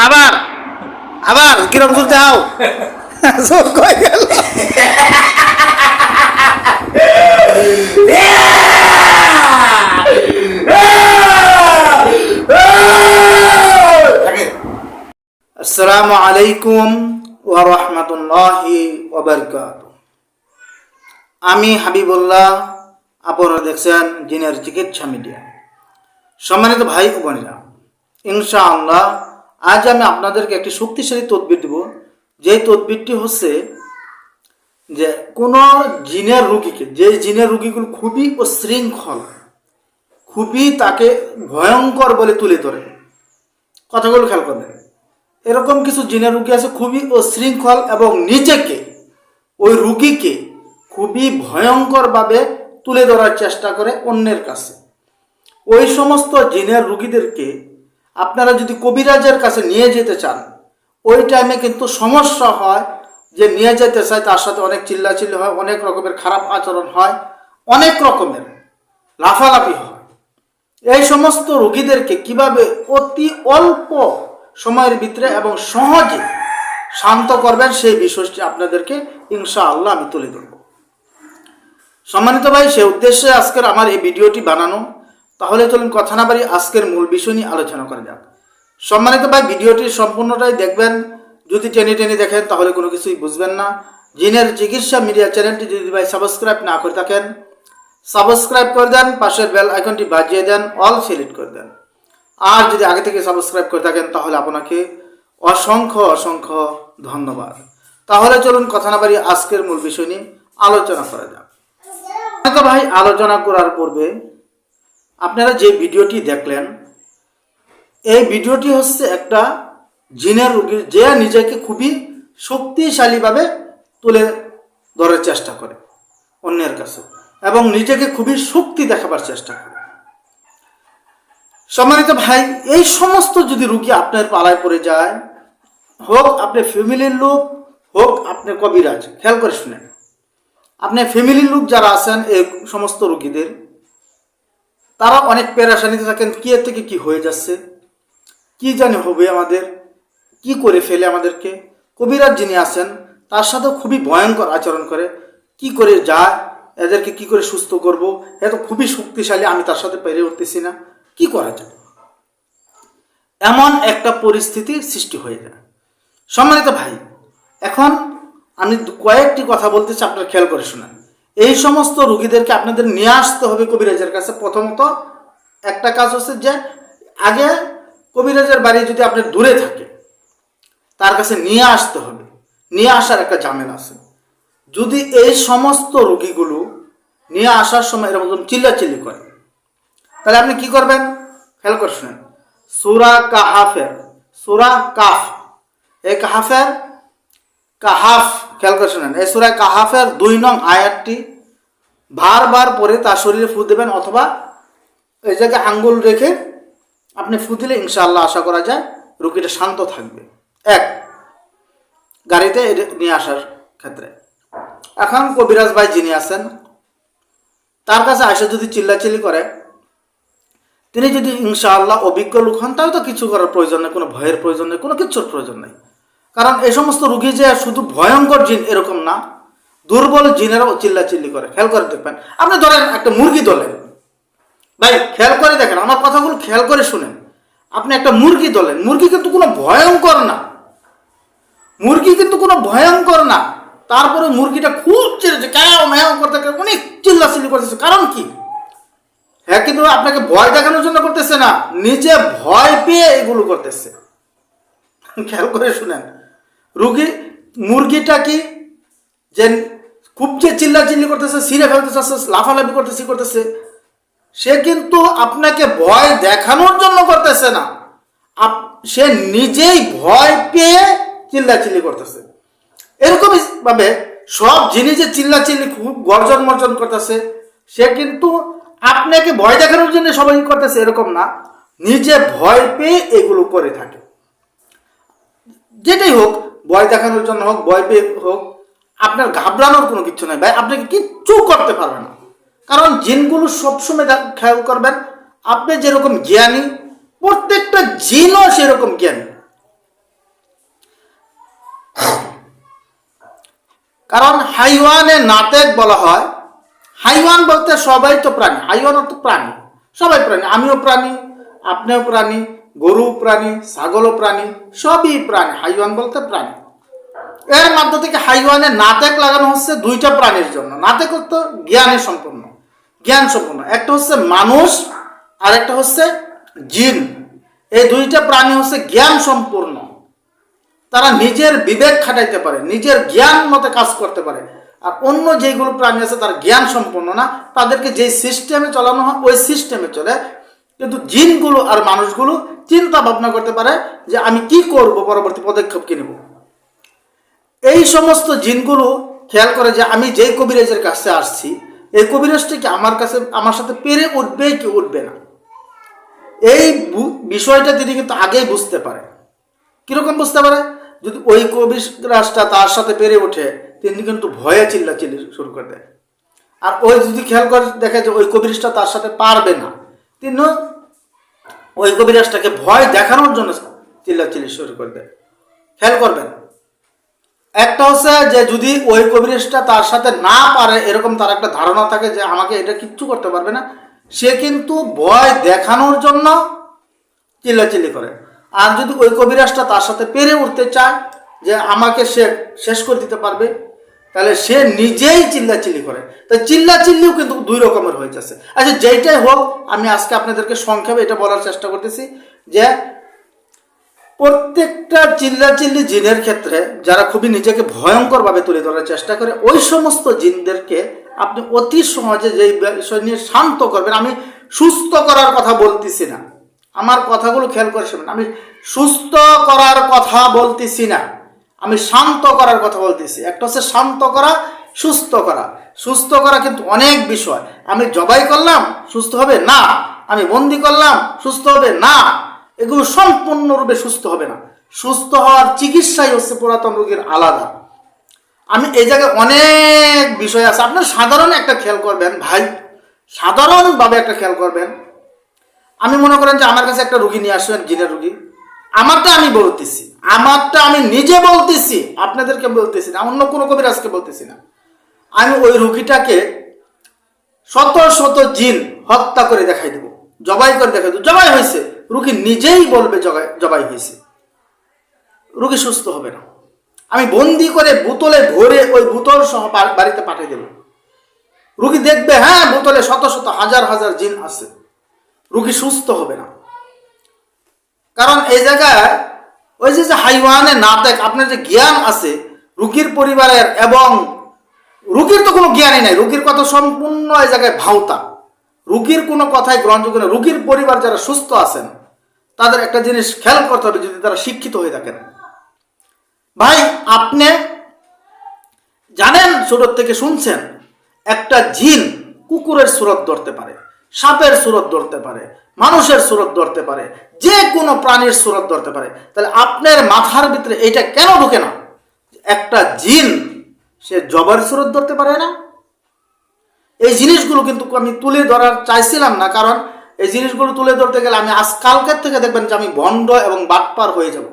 আবার আবার কিরকম শুনতে হাও সব কই গেল আসসালামু আলাইকুম ওয়া রাহমাতুল্লাহি ওয়া বারাকাতুহু। আমি হাবিবুল্লাহ, আপনারা দেখছেন জিনের চিকিৎসা মিডিয়া। সম্মানিত ভাই ও বোনেরা, ইনশাআল্লাহ আজ আমি আপনাদেরকে একটি শক্তিশালী তদবির দেব। যেই তদবিরটি হচ্ছে যে কোনো জিনের রুগীকে, যে জিনের রুগীগুলো খুবই উচ্ছৃঙ্খল, খুবই তাকে ভয়ঙ্কর বলে তুলে ধরে, কথাগুলো খেয়াল করবেন। এরকম কিছু জিনের রুগী আছে খুবই উচ্ছৃঙ্খল এবং নিজেকে, ওই রুগীকে খুবই ভয়ঙ্করভাবে তুলে ধরার চেষ্টা করে অন্যের কাছে। ওই সমস্ত জিনের রুগীদেরকে আপনারা যদি কবিরাজের কাছে নিয়ে যেতে চান, ওই টাইমে কিন্তু সমস্যা হয়। যে নিয়ে যেতে চায় তার সাথে অনেক চিল্লাচিল্লি হয়, অনেক রকমের খারাপ আচরণ হয়, অনেক রকমের লাফালাফি হয়। এই সমস্ত রোগীদেরকে কিভাবে অতি অল্প সময়ের ভিতরে এবং সহজে শান্ত করবেন, সেই বিষয়টি আপনাদেরকে ইনশাআল্লাহ আমি তুলে ধরব। সম্মানিত ভাই, সে উদ্দেশ্যে আজকের আমার এই ভিডিওটি বানানো। তাহলে চলুন কথা না বাড়ি আজকের মূল বিষয় নিয়ে আলোচনা করা যাক। সম্মানিত ভাই, ভিডিওটি সম্পূর্ণটাই দেখবেন। যদি টেনে টেনে দেখেন তাহলে কোনো কিছুই বুঝবেন না। জিনের চিকিৎসা মিডিয়া চ্যানেলটি যদি ভাই সাবস্ক্রাইব না করে থাকেন, সাবস্ক্রাইব করে দেন, পাশের বেল আইকনটি বাজিয়ে দেন, অল সিলেক্ট করে দেন। আর যদি আগে থেকে সাবস্ক্রাইব করে থাকেন তাহলে আপনাকে অসংখ্য অসংখ্য ধন্যবাদ। তাহলে চলুন কথা না বাড়ি আজকের মূল বিষয় নিয়ে আলোচনা করা যাক। তো ভাই, আলোচনা করার পূর্বে আপনারা যে ভিডিওটি দেখলেন, এই ভিডিওটি হচ্ছে একটা জিনের রোগী যে নিজেকে খুবই শক্তিশালীভাবে তুলে ধরার চেষ্টা করে অন্যের কাছে এবং নিজেকে খুবই শক্তি দেখাবার চেষ্টা করে। সম্মানিত ভাই, এই সমস্ত যদি রোগী আপনার পালায় পড়ে যায়, হোক আপনার ফ্যামিলির লোক, হোক আপনার কবিরাজ, খেয়াল করে শুনেন, আপনার ফ্যামিলির লোক যারা আছেন এই সমস্ত রোগীদের, তারা অনেক পেরেশানিতে থাকেন। কি এর থেকে কি হয়ে যাচ্ছে, কি জানি হবে, আমাদের কি করে ফেলে আমাদেরকে। কবিরাজ যিনি আছেন তার সাথে খুবই ভয়ঙ্কর আচরণ করে, কি করে যায়, এদেরকে কি করে সুস্থ করব, এ তো খুবই শক্তিশালী, আমি তার সাথে পেরে উঠতেছি না, কি করা যায়, এমন একটা পরিস্থিতির সৃষ্টি হয়ে যায়। সম্মানিত ভাই, এখন আমি কয়েকটি কথা বলতেছি, আপনারা খেয়াল করে শুনেন। এই সমস্ত রোগীদেরকে আপনাদের নিয়ে আসতে হবে কবিরাজের কাছে। প্রথমত একটা কাজ হচ্ছে যে আগে কবিরাজের বাড়ি যদি আপনার দূরে থাকে, তার কাছে নিয়ে আসতে হবে। নিয়ে আসার একটা ঝামেলা আছে। যদি এই সমস্ত রোগীগুলো নিয়ে আসার সময় এরকম চিল্লাচিল্লি করে, তাহলে আপনি কি করবেন, খেয়াল করে শুনেন। সূরা কাহাফের, সূরা কাফ, এই কাহাফের কাহাফ, খেয়াল করে শুনেন, এই সূরা কাহাফের 2 নং আয়াতটি বারবার পরে তার শরীরে ফু দেবেন, অথবা এই জায়গায় আঙ্গুল রেখে আপনি ফু দিলে ইনশাআল্লাহ আশা করা যায় রোগীটা শান্ত থাকবে। এক, গাড়িতে নিয়ে আসার ক্ষেত্রে এখন কবিরাজ ভাই যিনি আছেন তার কাছে আসে যদি চিল্লাচিল্লি করে, তিনি যদি ইনশাআল্লাহ অভিজ্ঞ লোক হন, তাহলে তো কিছু করার প্রয়োজন নেই, কোনো ভয়ের প্রয়োজন নেই, কোনো কিছুর প্রয়োজন নেই। কারণ এই সমস্ত রোগী যে শুধু ভয়ঙ্কর জিন এরকম না, দুর্বল জিনেরাও চিল্লাচিল্লি করে। খেয়াল করে দেখবেন, আপনি ধরেন একটা মুরগি ধরলেন, ভাই খেয়াল করে দেখেন, আমার কথাগুলো খেয়াল করে শুনেন। আপনি একটা মুরগি ধরলেন, মুরগি কিন্তু কোনো ভয়ঙ্কর না, মুরগি কিন্তু কোনো ভয়ঙ্কর না, তারপরে মুরগিটা খুব চিল্লাচ্ছে, ক্যাও ম্যাও করতে অনেক চিল্লাচিল্লি করতেছে। কারণ কি? হ্যাঁ, কিন্তু আপনাকে ভয় দেখানোর জন্য করতেছে না, নিজে ভয় পেয়ে এগুলো করতেছে। খেয়াল করে শুনেন, মুরগিটা কি যে খুব যে চিল্লাচিল্লি করতেছে, ছিঁড়ে ফেলতেছে, লাফালাফি করতেছে, সে কিন্তু আপনাকে ভয় দেখানোর জন্য করতেছে না, সে নিজেই ভয় পেয়ে চিল্লাচিল্লি করতেছে। এরকমই ভাবে সব জিনিস যে চিল্লাচিল্লি খুব গর্জন মর্জন করতেছে, সে কিন্তু আপনাকে ভয় দেখানোর জন্য সবাই করতেছে এরকম না, নিজে ভয় পেয়ে এগুলো করে থাকে। যেটাই হোক, ভয় দেখানোর জন্য হোক, ভয় পেয়ে হোক, আপনার ঘাবড়ানোর কোনো কিছু নেই ভাই, আপনাকে কিচ্ছু করতে পারবে না। কারণ জিনগুলো সবসময় খেয়াল করবেন, আপনি যেরকম জ্ঞানী প্রত্যেকটা জিনও সেরকম জ্ঞান। কারণ হাইওয়ানে নাতেক বলা হয়। হাইওয়ান বলতে সবাই তো প্রাণী, হাইওয়ান অর্থ প্রাণী, সবাই প্রাণী, আমিও প্রাণী, আপনিও প্রাণী, গরু প্রাণী, ছাগলও প্রাণী, সবই প্রাণী। হাইওয়ান বলতে প্রাণী। এর মধ্য থেকে হাইওয়ানে নাতেক লাগানো হচ্ছে দুইটা প্রাণীর জন্য। নাতেক অর্থ জ্ঞানে সম্পন্ন, জ্ঞান সম্পন্ন। একটা হচ্ছে মানুষ আর একটা হচ্ছে জিন। এই দুইটা প্রাণী হচ্ছে জ্ঞান সম্পূর্ণ। তারা নিজের বিবেক খাটাইতে পারে, নিজের জ্ঞান মতে কাজ করতে পারে। আর অন্য যেগুলো প্রাণী আছে তার জ্ঞান সম্পন্ন না, তাদেরকে যেই সিস্টেমে চালানো হয় ওই সিস্টেমে চলে। কিন্তু জিনগুলো আর মানুষগুলো চিন্তা ভাবনা করতে পারে যে আমি কি করব, পরবর্তী পদক্ষেপ কি নেব। এই সমস্ত জিনগুলো খেয়াল করে যে আমি যেই কবিরাজের কাছে আসছি, এই কবিরাজটি কি আমার সাথে পেরে উঠবে কি উঠবে না, এই বিষয়টা তিনি কিন্তু আগেই বুঝতে পারে। কিরকম বুঝতে পারে? যদি ওই কবিরাজটা তার সাথে পেরে ওঠে, তিনি কিন্তু ভয়ে চিল্লাচিল্লি শুরু করে দেয়। আর ওই যদি খেয়াল করে দেখে যে ওই কবিরাজটা তার সাথে পারবে না, তিনি ওই কবিরাজটাকে ভয় দেখানোর জন্য চিল্লাচিল্লি শুরু করে দেয়। খেয়াল করবেন, একটা হচ্ছে যে যদি ওই কবিরাজটা তার সাথে না পারে, এরকম তার একটা ধারণা থাকে যে আমাকে এটা কিচ্ছু করতে পারবে না, সে কিন্তু ভয় দেখানোর জন্য চিল্লাচিল্লি করে। আর যদি ওই কবিরাজটা তার সাথে পেরে উঠতে চায় যে আমাকে সে শেষ করে দিতে পারবে, তাহলে সে নিজেই চিল্লাচিল্লি করে। তাই চিল্লাচিল্লিও কিন্তু দুই রকমের হয়ে যাচ্ছে। আচ্ছা, যেইটাই হোক, আমি আজকে আপনাদেরকে সংক্ষেপে এটা বলার চেষ্টা করতেছি যে প্রত্যেকটা চিল্লাচিল্লি জিনের ক্ষেত্রে যারা খুবই নিজেকে ভয়ঙ্করভাবে তুলে ধরার চেষ্টা করে, ওই সমস্ত জিনদেরকে আপনি অতি সহজে যেই বিষয় নিয়ে শান্ত করবেন। আমি সুস্থ করার কথা বলতেছি না, আমার কথাগুলো খেয়াল করে শুনুন। আমি সুস্থ করার কথা বলতেছি না, আমি শান্ত করার কথা বলতেছি। একটা হচ্ছে শান্ত করা, সুস্থ করা। সুস্থ করা কিন্তু অনেক বিষয়। আমি জবাই করলাম সুস্থ হবে না, আমি বন্দি করলাম সুস্থ হবে না, এগুলো সম্পূর্ণরূপে সুস্থ হবে না। সুস্থ হওয়ার চিকিৎসাই হচ্ছে পুরাতন রোগীর আলাদা। আমি এই জায়গায় অনেক বিষয় আছে, আপনার সাধারণ একটা খেয়াল করবেন ভাই, সাধারণভাবে একটা খেয়াল করবেন। আমি মনে করেন যে আমার কাছে একটা রুগী নিয়ে আসবেন, জিনের রুগী। আমারটা আমি বলতেছি, আমারটা আমি নিজে বলতেছি, আপনাদেরকে বলতেছি না, অন্য কোনো কবিরাজকে বলতেছি না। আমি ওই রুগীটাকে শত শত জিন হত্যা করে দেখাই দেবো, জবাই করে দেখাই দেবো, জবাই হয়েছে, রুগী নিজেই বলবে জবাই হয়েছে, রুগী সুস্থ হবে না। আমি বন্দি করে বোতলে ভরে ওই বোতল সহ বাড়িতে পাঠিয়ে দেব। রুগী দেখবে হ্যাঁ বোতলে শত শত হাজার হাজার জিন আছে, রুগী সুস্থ হবে না। কারণ এই জায়গায় ওই যে হাইওয়ানে নাতেক, আপনার যে জ্ঞান আছে রুগীর পরিবারের, এবং রুগীর তো কোনো জ্ঞানই নাই, রুগীর কথা সম্পূর্ণ এই জায়গায় ভাওতা, রুগীর কোনো কথাই গ্রহণযোগ্য না। রুগীর পরিবার যারা সুস্থ আছেন তাদের একটা জিনিস খেয়াল করতে হবে, যদি তারা শিক্ষিত হয়ে থাকেন। ভাই আপনি জানেন, ছোট থেকে শুনছেন, একটা জিন কুকুরের সুরত ধরতে পারে, সাপের সুরত ধরতে পারে, মানুষের সুরত ধরতে পারে, যে কোনো প্রাণীর সুরত ধরতে পারে। তাহলে আপনার মাথার ভিতরে এটা কেন ঢুকে না একটা জিন সে জবার সুরত ধরতে পারে না? এই জিনিসগুলো কিন্তু আমি তুলে ধরার চাইছিলাম না, কারণ এই জিনিসগুলো তুলে ধরতে গেলে আমি কালকের থেকে দেখবেন যে আমি ভণ্ড এবং বাটপার হয়ে যাব।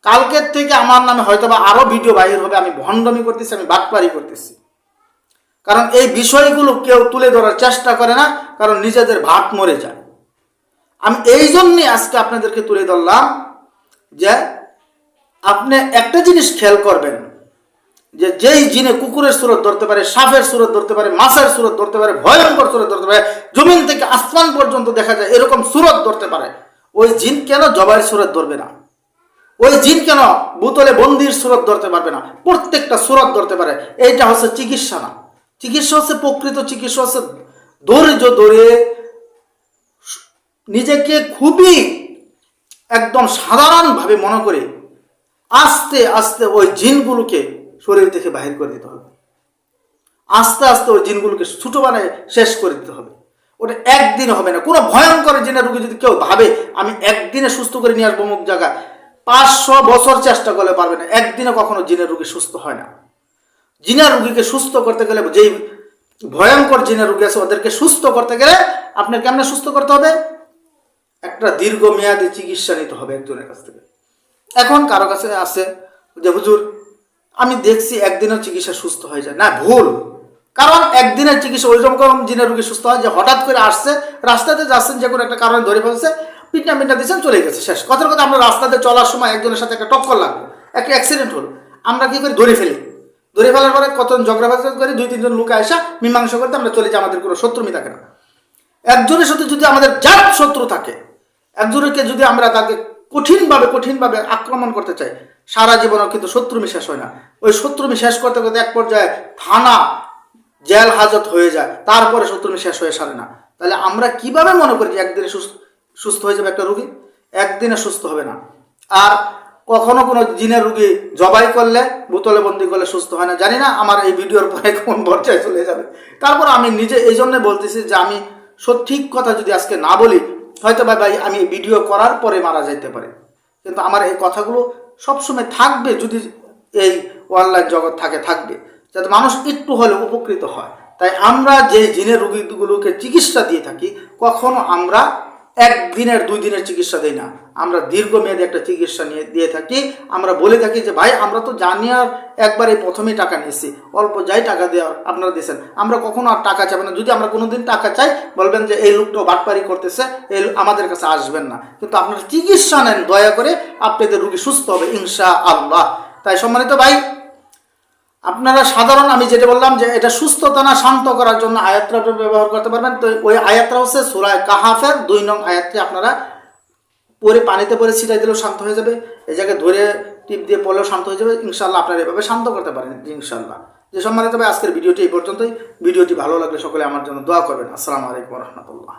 কালকের থেকে আমার নামে হয়তো বা আরো ভিডিও বাইর হবে, আমি ভণ্ডমি করতেছি, আমি বাটপারি করতেছি। কারণ এই বিষয়গুলো কেউ তুলে ধরার চেষ্টা করে না, কারণ নিজেদের ভাত মরে যায়। আমি এই জন্যই আজকে আপনাদেরকে তুলে ধরলাম যে আপনি একটা জিনিস খেয়াল করবেন, যে যেই জিনে কুকুরের সুরত ধরতে পারে, সাপের সুরত ধরতে পারে, মাছের সুরত ধরতে পারে, ভয়ঙ্কর সুরত ধরতে পারে, জমিন থেকে আসমান পর্যন্ত দেখা যায় এরকম সুরত ধরতে পারে, ওই জিন কেন জবাইয়ের সুরত ধরবে না? ওই জিন কেন বোতলে বন্দির সুরত ধরতে পারবে না? প্রত্যেকটা সুরত ধরতে পারে। এইটা হচ্ছে চিকিৎসা না, চিকিৎসা হচ্ছে প্রকৃত চিকিৎসা হচ্ছে ধৈর্য ধরে নিজেকে খুবই একদম সাধারণভাবে মনে করে আস্তে আস্তে ওই জিনগুলোকে শরীর থেকে বাহির করে দিতে হবে। আস্তে আস্তে ওই জিনগুলোকে ছোট বানায় শেষ করে দিতে হবে। ওটা একদিনে হবে না। কোনো ভয়ঙ্কর জিনের রোগী যদি কেউ ভাবে আমি একদিনে সুস্থ করে নিয়ে আসবো অমুক জায়গায়, 500 বছর চেষ্টা করলে পারবে না। একদিনে কখনো জিনের রোগী সুস্থ হয় না। জিনের রোগীকে সুস্থ করতে গেলে, যেই ভয়ঙ্কর জিনের রোগী আছে ওদেরকে সুস্থ করতে গেলে আপনার কেমনে সুস্থ করতে হবে? একটা একটা দীর্ঘমেয়াদী চিকিৎসা নিতে হবে একজনের কাছ থেকে। এখন কারো কাছে আছে যে হুজুর আমি দেখছি একদিনের চিকিৎসা সুস্থ হয়ে যায়, না, ভুল। কারণ একদিনের চিকিৎসা ওই রকম দিনের রোগী সুস্থ হয় যে হঠাৎ করে আসছে, রাস্তাতে যাচ্ছেন, যে কোনো একটা কারণে ধরে ফেলছে, পিটনা দিচ্ছেন, চলে গেছে, শেষ। কথার কথা, আমরা রাস্তাতে চলার সময় একজনের সাথে একটা টক্কর লাগলো, একটা অ্যাক্সিডেন্ট হলো, আমরা কি করি, ধরে ফেলি। ধরে ফেলার পরে কতজন ঝগড়াবাজি করে, 2-3 জন লোক আসা মীমাংসা করতে আমরা চলে যাই, আমাদের কোনো শত্রুমি থাকে না। একজনের সাথে যদি আমাদের জাত শত্রু থাকে, একজনকে যদি আমরা তাকে কঠিনভাবে আক্রমণ করতে চাই, সারা জীবনও কিন্তু শত্রুমি শেষ হয় না। ওই শত্রুমি শেষ করতে করতে এক পর্যায়ে থানা জেল হাজত হয়ে যায়, তারপরে শত্রুমি শেষ হয়ে সারে না। তাহলে আমরা কিভাবে মনে করি যে একদিনে সুস্থ হয়ে যাবে একটা রুগী? একদিনে সুস্থ হবে না। আর কখনো কোনো জিনের রুগী জবাই করলে, বোতলে বন্দি করলে সুস্থ হয় না। জানি না আমার এই ভিডিওর পরে কোন পর্যায়ে চলে যাবে। তারপর আমি নিজে এই জন্য বলতেছি যে আমি সঠিক কথা যদি আজকে না বলি, হয়তো ভাই আমি ভিডিও করার পরে মারা যাইতে পারে, কিন্তু আমার এই কথাগুলো সবসময় থাকবে, যদি এই অনলাইন জগৎ থাকবে, যাতে মানুষ একটু হলে উপকৃত হয়। তাই আমরা যে জিনের রোগীগুলোকে চিকিৎসা দিয়ে থাকি, কখনো আমরা 1 দিনের 2 দিনের চিকিৎসা দিই না, আমরা দীর্ঘমেয়াদী একটা চিকিৎসা দিয়ে থাকি। আমরা বলে থাকি যে ভাই আমরা তো জানি আর একবারে প্রথমেই টাকা নিয়েছি, অল্প যাই টাকা দেওয়ার আপনারা দিয়েছেন, আমরা কখনো আর টাকা চাইবেন না। যদি আমরা কোনোদিন টাকা চাই, বলবেন যে এই লোকটা বাটপারি করতেছে, এই আমাদের কাছে আসবেন না। কিন্তু আপনারা চিকিৎসা নেন, দয়া করে আপনাদের রোগী সুস্থ হবে ইনশাআল্লাহ। তাই সম্মানিত ভাই, আপনারা সাধারণ, আমি যেটা বললাম যে এটা সুস্থতা না শান্ত করার জন্য আয়াতটা ব্যবহার করতে পারবেন। তো ওই আয়াতটা হচ্ছে সূরা কাহাফের 2 নং আয়াতটি আপনারা পরে পানিতে পরে ছিটাই দিলেও শান্ত হয়ে যাবে, এই জায়গায় ধরে টিপ দিয়ে পড়লেও শান্ত হয়ে যাবে ইনশাআল্লাহ। আপনারা এভাবে শান্ত করতে পারেন ইনশাআল্লাহ। যে সম্মানিত ভাই, আজকের ভিডিওটি এই পর্যন্তই। ভিডিওটি ভালো লাগলে সকলে আমার জন্য দোয়া করবেন। আসসালামু আলাইকুম ওয়া রাহমাতুল্লাহ।